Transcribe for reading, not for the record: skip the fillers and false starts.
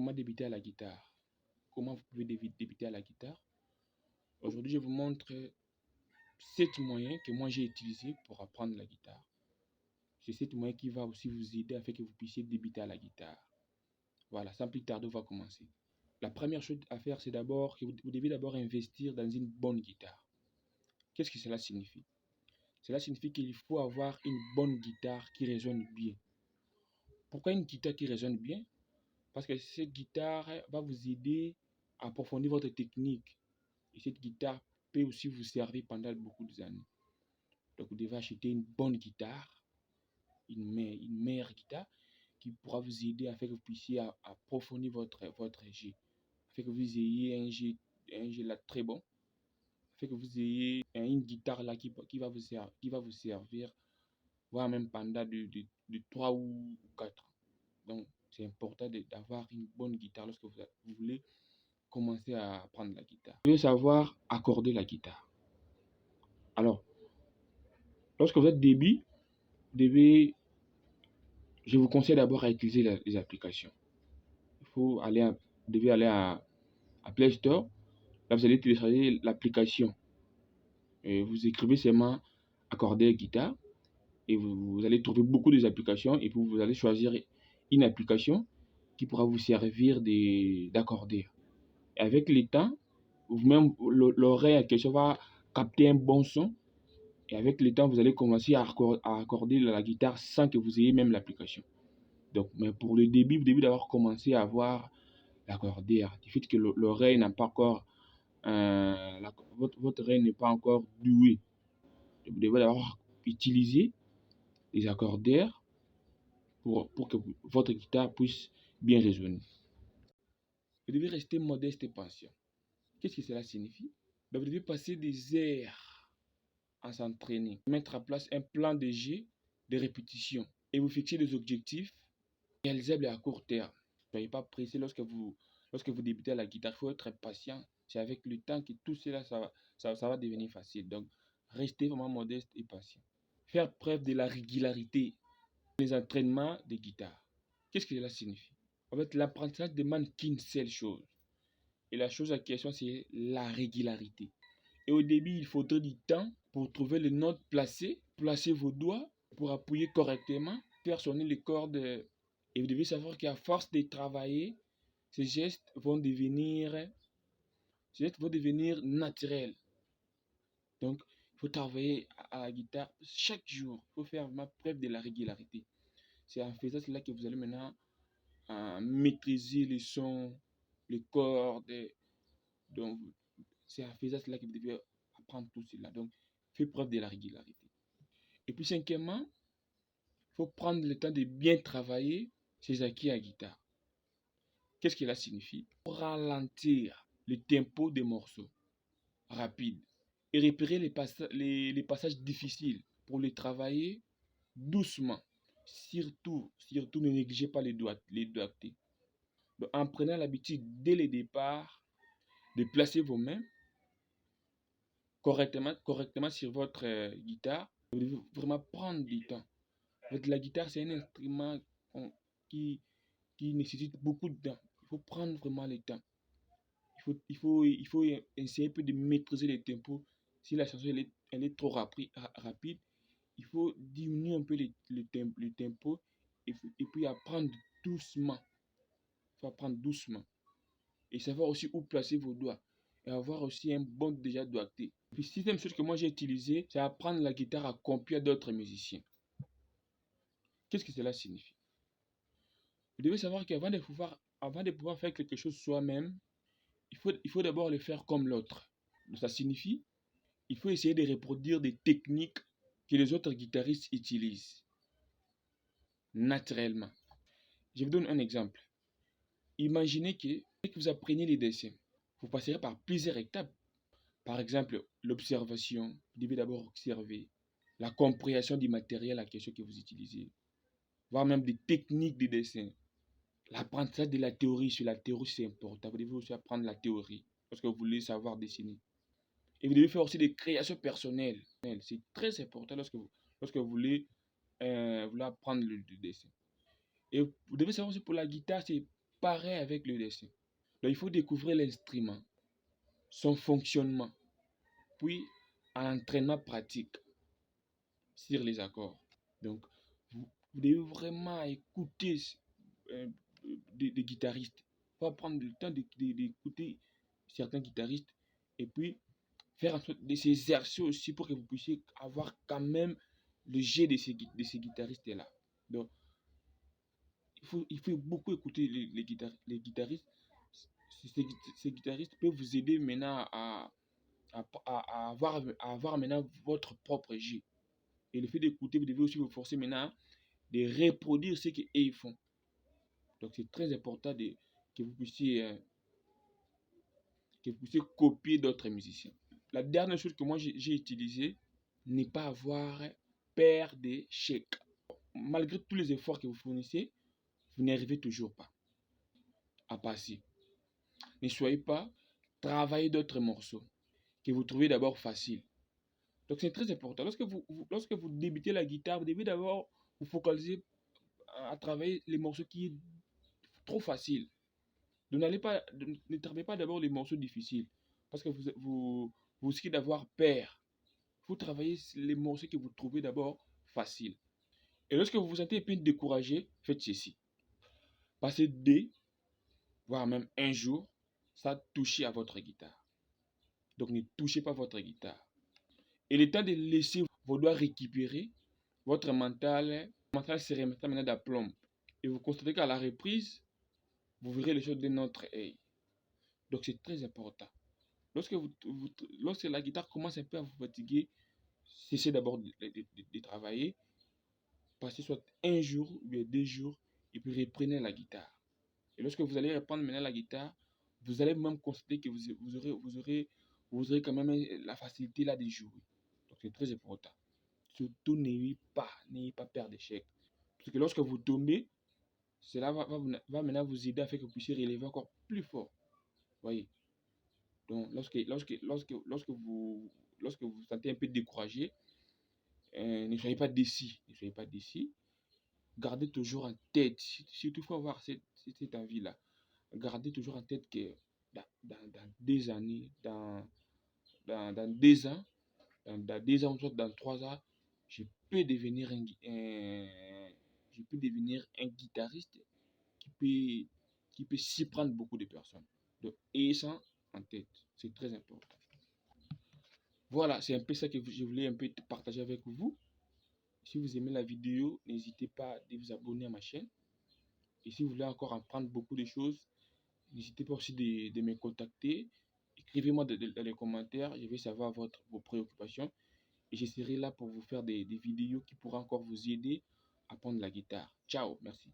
comment débuter à la guitare. Comment vous pouvez débuter à la guitare. Aujourd'hui, je vous montre 7 moyens que moi j'ai utilisés pour apprendre la guitare. C'est 7 moyens qui va aussi vous aider afin que vous puissiez débuter à la guitare. Voilà, sans plus tarder, on va commencer. La première chose à faire, c'est d'abord que vous devez d'abord investir dans une bonne guitare. Qu'est-ce que cela signifie? Cela signifie qu'il faut avoir une bonne guitare qui résonne bien. Pourquoi une guitare qui résonne bien? Parce que cette guitare va vous aider à approfondir votre technique. Et cette guitare peut aussi vous servir pendant beaucoup d'années. Donc vous devez acheter une bonne guitare, une meilleure guitare qui pourra vous aider afin que vous puissiez approfondir votre jeu. Afin que vous ayez un jeu là très bon. Afin que vous ayez une guitare là qui va vous servir, voire même pendant de 3 ou 4 ans. Donc c'est important d'avoir une bonne guitare lorsque vous voulez commencer à apprendre la guitare. Vous devez savoir accorder la guitare. Alors, lorsque vous êtes début, je vous conseille d'abord à utiliser les applications. Vous devez aller à Play Store. Là, vous allez télécharger l'application. Vous écrivez seulement accorder guitare et vous allez trouver beaucoup d'applications et puis vous allez choisir une application qui pourra vous servir d'accorder. Et avec le temps, vous-même, l'oreille en question va capter un bon son. Et avec le temps, vous allez commencer à accorder la guitare sans que vous ayez même l'application. Donc, mais pour le début, vous devez d'abord commencer à avoir l'accorder. Du fait que l'oreille n'a pas encore, votre oreille n'est pas encore douée. Vous devez d'abord utiliser les accordeurs pour que votre guitare puisse bien résonner. Vous devez rester modeste et patient. Qu'est-ce que cela signifie? Vous devez passer des heures à s'entraîner, mettre en place un plan de jeu, de répétition et vous fixer des objectifs réalisables à court terme. Ne soyez pas pressé lorsque vous débutez à la guitare. Il faut être patient. C'est avec le temps que tout cela, ça va devenir facile. Donc, restez vraiment modeste et patient. Faire preuve de la régularité. Les entraînements de guitare. Qu'est-ce que cela signifie? En fait, l'apprentissage demande qu'une seule chose. Et la chose en question, c'est la régularité. Et au début, il faudrait du temps pour trouver les notes placées, placer vos doigts pour appuyer correctement, faire sonner les cordes. Et vous devez savoir qu'à force de travailler, ces gestes vont devenir naturels. Donc, il faut travailler à la guitare chaque jour. Il faut faire vraiment preuve de la régularité. C'est en faisant cela que vous allez maintenant maîtriser les sons, les cordes. Donc, c'est en faisant cela que vous devez apprendre tout cela. Donc, faites preuve de la régularité. Et puis, cinquièmement, il faut prendre le temps de bien travailler ses acquis à guitare. Qu'est-ce que cela signifie? Pour ralentir le tempo des morceaux rapides et repérer les passages difficiles pour les travailler doucement. Surtout, ne négligez pas les doigtés. Donc, en prenant l'habitude dès le départ de placer vos mains correctement sur votre guitare, vous devez vraiment prendre du temps. La guitare, c'est un instrument qui nécessite beaucoup de temps. Il faut prendre vraiment le temps. Il faut essayer un peu de maîtriser les tempos. Si la chanson elle est trop rapide, il faut diminuer un peu le tempo et puis apprendre doucement. Il faut apprendre doucement. Et savoir aussi où placer vos doigts. Et avoir aussi un bon déjà doigté. Puis, sixième chose que moi j'ai utilisé, c'est apprendre la guitare à copier d'autres musiciens. Qu'est-ce que cela signifie? Vous devez savoir qu'avant de pouvoir faire quelque chose soi-même, il faut d'abord le faire comme l'autre. Ça signifie, il faut essayer de reproduire des techniques que les autres guitaristes utilisent naturellement. Je vous donne un exemple. Imaginez que vous apprenez les dessins. Vous passerez par plusieurs étapes. Par exemple, l'observation. Vous devez d'abord observer la compréhension du matériel en question que vous utilisez, voire même des techniques de dessin. L'apprentissage de la théorie sur la théorie, c'est important. Vous devez aussi apprendre la théorie parce que vous voulez savoir dessiner. Et vous devez faire aussi des créations personnelles. C'est très important lorsque vous voulez apprendre le dessin. Et vous devez savoir aussi pour la guitare, c'est pareil avec le dessin. Donc, il faut découvrir l'instrument, son fonctionnement, puis un entraînement pratique sur les accords. Donc, vous devez vraiment écouter des guitaristes. Il faut prendre le temps d'écouter certains guitaristes et puis faire en sorte de s'exercer aussi pour que vous puissiez avoir quand même le jet de ces guitaristes-là. Donc, il faut beaucoup écouter les guitaristes. Ces guitaristes peuvent vous aider maintenant à avoir maintenant votre propre jet. Et le fait d'écouter, vous devez aussi vous forcer maintenant de reproduire ce qu'ils font. Donc c'est très important que vous puissiez copier d'autres musiciens. La dernière chose que moi j'ai utilisée, n'est pas avoir peur d'échecs. Malgré tous les efforts que vous fournissez, vous n'arrivez toujours pas à passer. Ne soyez pas, travaillez d'autres morceaux que vous trouvez d'abord faciles. Donc c'est très important. Lorsque vous débutez la guitare, vous devez d'abord vous focaliser à travailler les morceaux qui sont trop faciles. Ne travaillez pas d'abord les morceaux difficiles parce que vous risquez d'avoir peur. Il faut travailler les morceaux que vous trouvez d'abord faciles. Et lorsque vous vous sentez un peu découragé, faites ceci. Passez 2, voire même un jour, sans toucher à votre guitare. Donc ne touchez pas votre guitare. Et le temps de laisser vos doigts récupérer, votre mental se remettra maintenant d'aplomb. Et vous constatez qu'à la reprise, vous verrez les choses d'un autre œil. Donc c'est très important. Lorsque la guitare commence un peu à vous fatiguer, cessez d'abord de travailler. Passez soit un jour ou bien 2 jours et puis reprenez la guitare. Et lorsque vous allez reprendre maintenant la guitare, vous allez même constater que vous aurez quand même la facilité là de jouer. Donc c'est très important. Surtout n'ayez pas peur d'échec. Parce que lorsque vous tombez, cela va maintenant vous aider à faire que vous puissiez relever encore plus fort. Voyez. Donc lorsque vous vous sentez un peu découragé, ne soyez pas déçus. Ne soyez pas déçus. Gardez toujours en tête, si toutefois avoir cette envie-là, gardez toujours en tête que dans des années, dans 2 ans, dans 2 ans, soit dans 3 ans, je peux devenir un guitariste qui peut s'y prendre beaucoup de personnes. Donc, ayez ça en tête, c'est très important. Voilà, c'est un peu ça que je voulais un peu partager avec vous. Si vous aimez la vidéo, n'hésitez pas à vous abonner à ma chaîne. Et si vous voulez encore apprendre beaucoup de choses, n'hésitez pas aussi de me contacter. Écrivez-moi dans les commentaires, je vais savoir vos préoccupations. Et je serai là pour vous faire des vidéos qui pourront encore vous aider à apprendre la guitare. Ciao, merci.